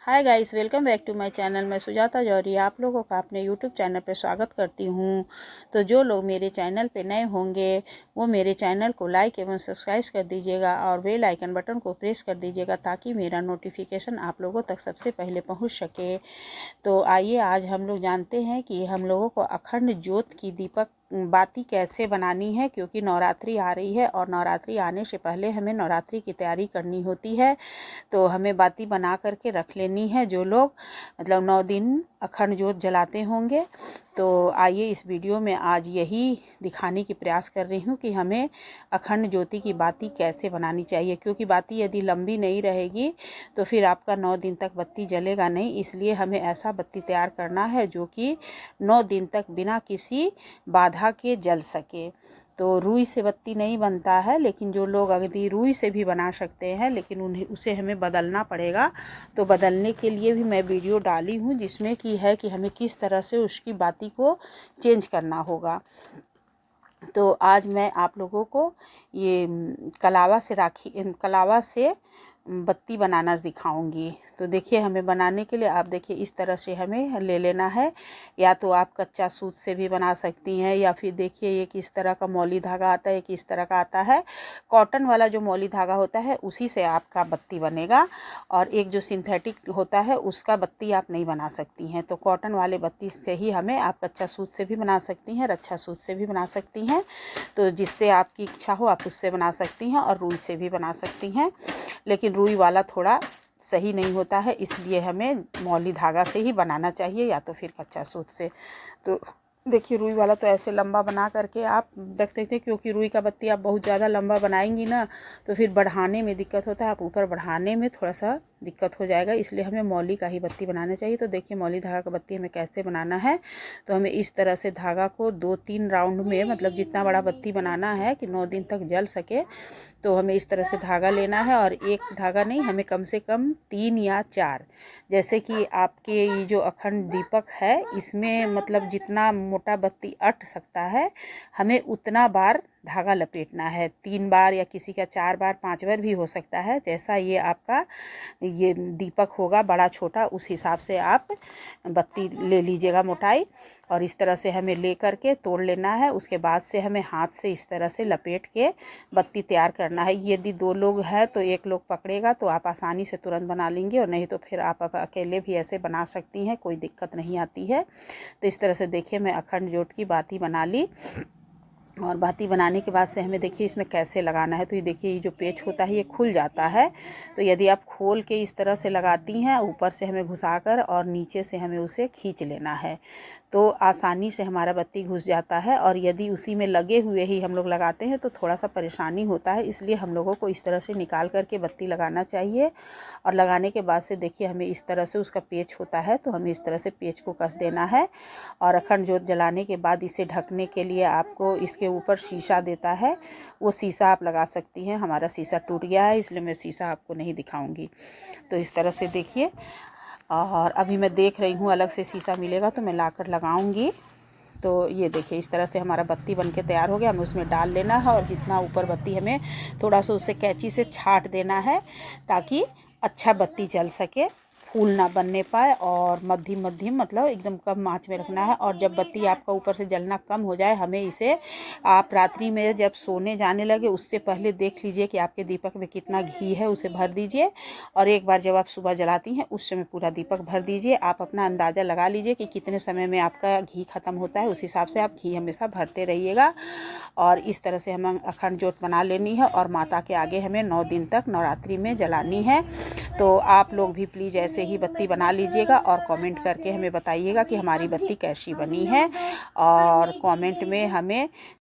Hi guys, welcome back to my channel. मैं सुजाता जौहरी आप लोगों का अपने यूट्यूब चैनल पर स्वागत करती हूँ। तो जो लोग मेरे चैनल पे नए होंगे वो मेरे चैनल को लाइक एवं सब्सक्राइब कर दीजिएगा और बेल आइकन बटन को प्रेस कर दीजिएगा ताकि मेरा नोटिफिकेशन आप लोगों तक सबसे पहले पहुँच सके। तो आइए आज हम लोग जानते हैं कि हम लोगों को अखंड ज्योत की दीपक बाती कैसे बनानी है, क्योंकि नवरात्रि आ रही है और नवरात्रि आने से पहले हमें नवरात्रि की तैयारी करनी होती है। तो हमें बाती बना करके रख लेनी है। जो लोग मतलब 9 दिन अखंड ज्योत जलाते होंगे, तो आइए इस वीडियो में आज यही दिखाने की प्रयास कर रही हूँ कि हमें अखंड ज्योति की बाती कैसे बनानी चाहिए। क्योंकि बाती यदि लंबी नहीं रहेगी तो फिर आपका 9 दिन तक बत्ती जलेगा नहीं। इसलिए हमें ऐसा बत्ती तैयार करना है जो कि 9 दिन तक बिना किसी बाधा के जल सके। तो रुई से बत्ती नहीं बनता है, लेकिन जो लोग अगदी रुई से भी बना सकते हैं, लेकिन उसे हमें बदलना पड़ेगा। तो बदलने के लिए भी मैं वीडियो डाली हूँ जिसमें कि है कि हमें किस तरह से उसकी बाती को चेंज करना होगा। तो आज मैं आप लोगों को ये कलावा से बत्ती बनाना दिखाऊंगी। तो देखिए, हमें बनाने के लिए आप देखिए इस तरह से हमें ले लेना है। या तो आप कच्चा सूत से भी बना सकती हैं, या फिर देखिए ये किस तरह का मौली धागा आता है, किस तरह का आता है। कॉटन वाला जो मौली धागा होता है उसी से आपका बत्ती बनेगा, और एक जो सिंथेटिक होता है उसका बत्ती आप नहीं बना सकती हैं। तो कॉटन वाले बत्ती से ही हमें, आप कच्चा सूत से भी बना सकती हैं, रच्छा सूत से भी बना सकती हैं। तो जिससे आपकी इच्छा हो आप उससे बना सकती हैं, और रुई से भी बना सकती हैं। लेकिन रुई वाला थोड़ा सही नहीं होता है, इसलिए हमें मौली धागा से ही बनाना चाहिए, या तो फिर कच्चा सूत से। तो देखिए, रुई वाला तो ऐसे लंबा बना करके आप रख देते हैं, क्योंकि रुई का बत्ती आप बहुत ज़्यादा लंबा बनाएंगी ना तो फिर बढ़ाने में दिक्कत होता है, आप ऊपर बढ़ाने में थोड़ा सा दिक्कत हो जाएगा। इसलिए हमें मौली का ही बत्ती बनाना चाहिए। तो देखिए, मौली धागा का बत्ती हमें कैसे बनाना है। तो हमें इस तरह से धागा को 2-3 राउंड में, मतलब जितना बड़ा बत्ती बनाना है कि 9 दिन तक जल सके, तो हमें इस तरह से धागा लेना है। और एक धागा नहीं, हमें कम से कम 3 या 4, जैसे कि आपके ये जो अखंड दीपक है इसमें मतलब जितना मोटा बत्ती अट सकता है हमें उतना बार धागा लपेटना है। 3 बार या किसी का 4 बार 5 बार भी हो सकता है। जैसा ये आपका ये दीपक होगा बड़ा छोटा, उस हिसाब से आप बत्ती ले लीजिएगा मोटाई। और इस तरह से हमें ले करके तोड़ लेना है। उसके बाद से हमें हाथ से इस तरह से लपेट के बत्ती तैयार करना है। यदि 2 लोग हैं तो एक लोग पकड़ेगा तो आप आसानी से तुरंत बना लेंगे, और नहीं तो फिर आप अकेले भी ऐसे बना सकती हैं, कोई दिक्कत नहीं आती है। तो इस तरह से देखिए, मैं अखंड ज्योत की बाती बना ली। और बाती बनाने के बाद से हमें देखिए इसमें कैसे लगाना है। तो ये देखिए, ये जो पेच होता है ये खुल जाता है। तो यदि आप खोल के इस तरह से लगाती हैं, ऊपर से हमें घुसाकर और नीचे से हमें उसे खींच लेना है, तो आसानी से हमारा बत्ती घुस जाता है। और यदि उसी में लगे हुए ही हम लोग लगाते हैं तो थोड़ा सा परेशानी होता है, इसलिए हम लोगों को इस तरह से निकाल करके बत्ती लगाना चाहिए। और लगाने के बाद से देखिए, हमें इस तरह से उसका पेच होता है, तो हमें इस तरह से पेच को कस देना है। और अखंड ज्योत जलाने के बाद इसे ढकने के लिए आपको इसके ऊपर शीशा देता है, वो शीशा आप लगा सकती हैं। हमारा शीशा टूट गया है, इसलिए मैं शीशा आपको नहीं दिखाऊंगी। तो इस तरह से देखिए, और अभी मैं देख रही हूँ अलग से शीशा मिलेगा तो मैं लाकर लगाऊंगी। तो ये देखिए, इस तरह से हमारा बत्ती बनके तैयार हो गया। हमें उसमें डाल लेना है, और जितना ऊपर बत्ती हमें थोड़ा सा उससे कैंची से छाट देना है, ताकि अच्छा बत्ती जल सके, फूल ना बनने पाए। और मध्यम मध्यम मतलब एकदम कम आंच में रखना है। और जब बत्ती आपका ऊपर से जलना कम हो जाए, हमें इसे आप रात्रि में जब सोने जाने लगे उससे पहले देख लीजिए कि आपके दीपक में कितना घी है, उसे भर दीजिए। और एक बार जब आप सुबह जलाती हैं उस समय पूरा दीपक भर दीजिए। आप अपना अंदाज़ा लगा लीजिए कि कितने समय में आपका घी ख़त्म होता है, उस हिसाब से आप घी हमेशा भरते रहिएगा। और इस तरह से हमें अखंड ज्योत बना लेनी है, और माता के आगे हमें 9 दिन तक नवरात्रि में जलानी है। तो आप लोग भी प्लीज़ ऐसे ही बत्ती बना लीजिएगा, और कमेंट करके हमें बताइएगा कि हमारी बत्ती कैसी बनी है। और कमेंट में हमें